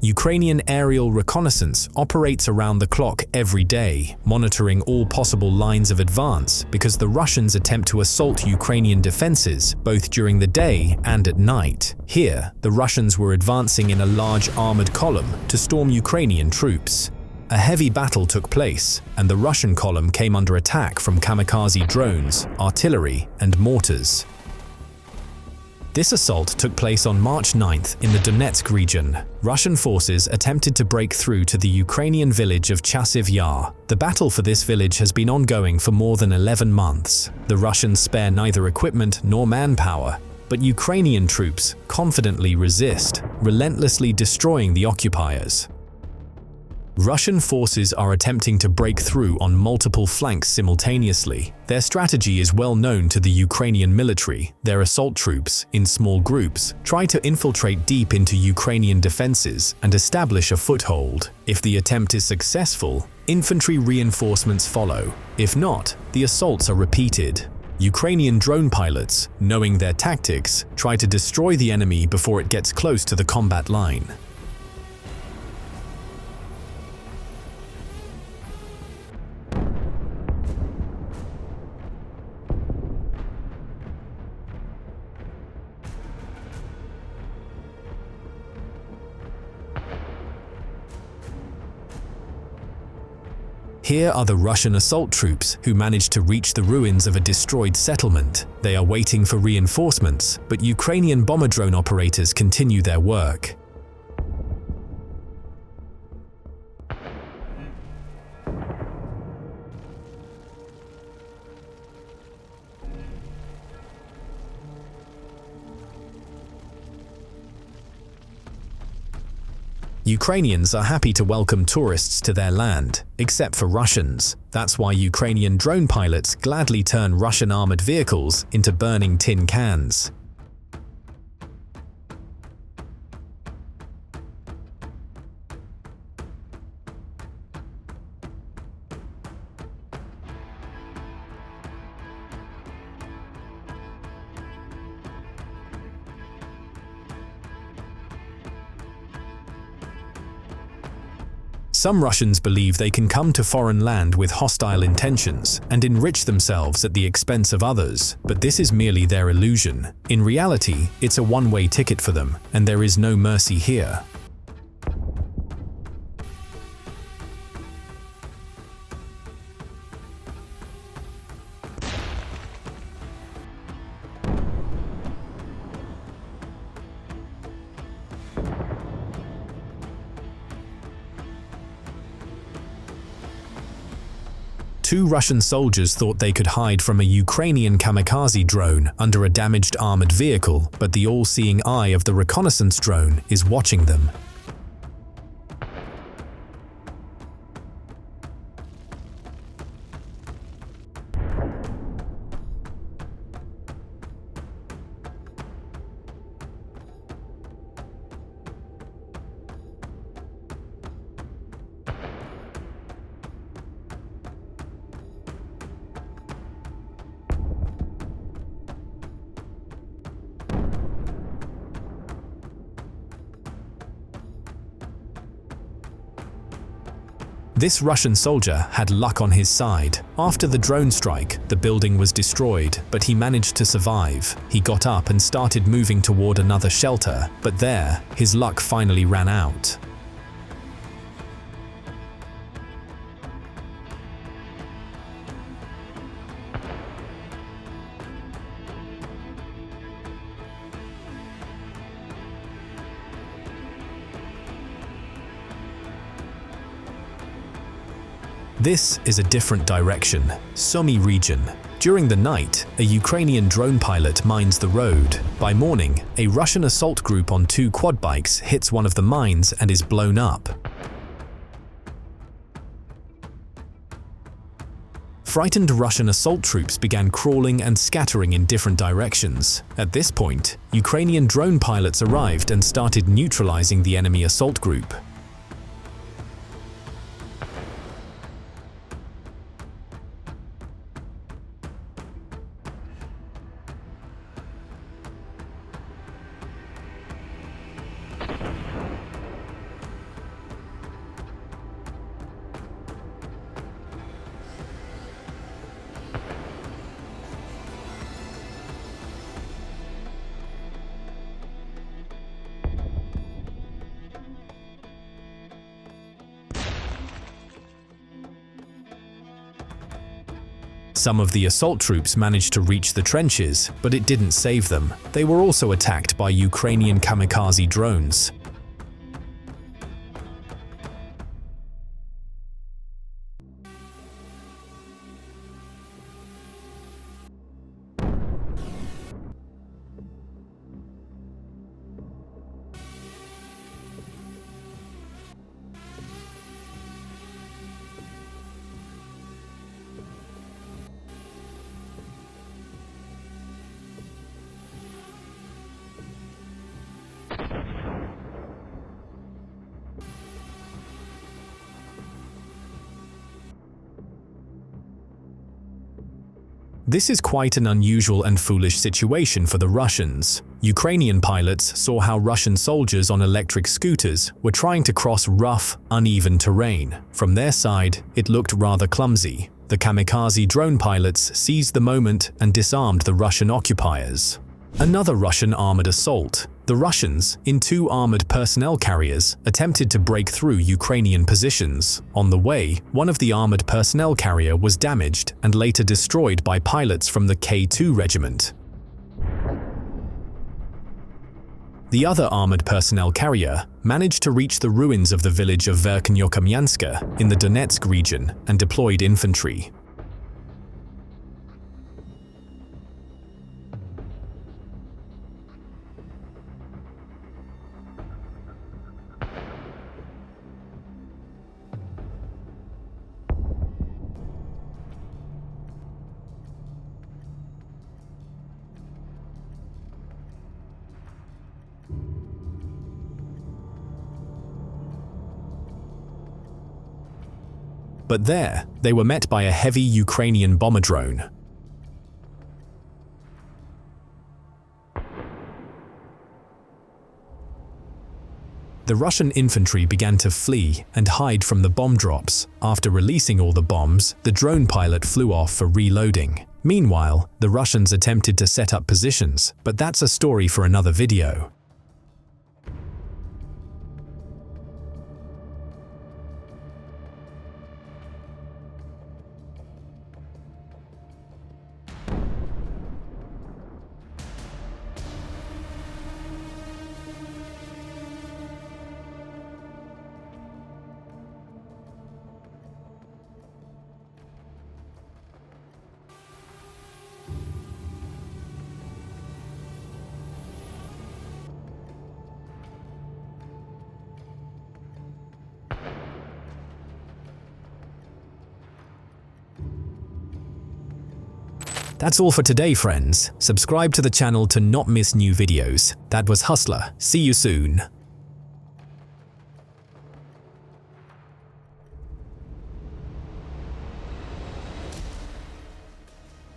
Ukrainian aerial reconnaissance operates around the clock every day, monitoring all possible lines of advance because the Russians attempt to assault Ukrainian defenses both during the day and at night. Here, the Russians were advancing in a large armored column to storm Ukrainian troops. A heavy battle took place, and the Russian column came under attack from kamikaze drones, artillery, and mortars. This assault took place on March 9th in the Donetsk region. Russian forces attempted to break through to the Ukrainian village of Chasiv Yar. The battle for this village has been ongoing for more than 11 months. The Russians spare neither equipment nor manpower, but Ukrainian troops confidently resist, relentlessly destroying the occupiers. Russian forces are attempting to break through on multiple flanks simultaneously. Their strategy is well known to the Ukrainian military. Their assault troops, in small groups, try to infiltrate deep into Ukrainian defenses and establish a foothold. If the attempt is successful, infantry reinforcements follow. If not, the assaults are repeated. Ukrainian drone pilots, knowing their tactics, try to destroy the enemy before it gets close to the combat line. Here are the Russian assault troops who managed to reach the ruins of a destroyed settlement. They are waiting for reinforcements, but Ukrainian bomber drone operators continue their work. Ukrainians are happy to welcome tourists to their land, except for Russians. That's why Ukrainian drone pilots gladly turn Russian armored vehicles into burning tin cans. Some Russians believe they can come to foreign land with hostile intentions and enrich themselves at the expense of others, but this is merely their illusion. In reality, it's a one-way ticket for them, and there is no mercy here. Two Russian soldiers thought they could hide from a Ukrainian kamikaze drone under a damaged armored vehicle, but the all-seeing eye of the reconnaissance drone is watching them. This Russian soldier had luck on his side. After the drone strike, the building was destroyed, but he managed to survive. He got up and started moving toward another shelter, but there, his luck finally ran out. This is a different direction, Sumy region. During the night, a Ukrainian drone pilot mines the road. By morning, a Russian assault group on two quad bikes hits one of the mines and is blown up. Frightened Russian assault troops began crawling and scattering in different directions. At this point, Ukrainian drone pilots arrived and started neutralizing the enemy assault group. Some of the assault troops managed to reach the trenches, but it didn't save them. They were also attacked by Ukrainian kamikaze drones. This is quite an unusual and foolish situation for the Russians. Ukrainian pilots saw how Russian soldiers on electric scooters were trying to cross rough, uneven terrain. From their side, it looked rather clumsy. The kamikaze drone pilots seized the moment and disarmed the Russian occupiers. Another Russian armored assault. The Russians, in 2 armored personnel carriers, attempted to break through Ukrainian positions. On the way, one of the armored personnel carrier was damaged and later destroyed by pilots from the K2 regiment. The other armored personnel carrier managed to reach the ruins of the village of Verkhnyokamyanska in the Donetsk region and deployed infantry. But there, they were met by a heavy Ukrainian bomber drone. The Russian infantry began to flee and hide from the bomb drops. After releasing all the bombs, the drone pilot flew off for reloading. Meanwhile, the Russians attempted to set up positions, but that's a story for another video. That's all for today, friends. Subscribe to the channel to not miss new videos. That was Hustler. See you soon.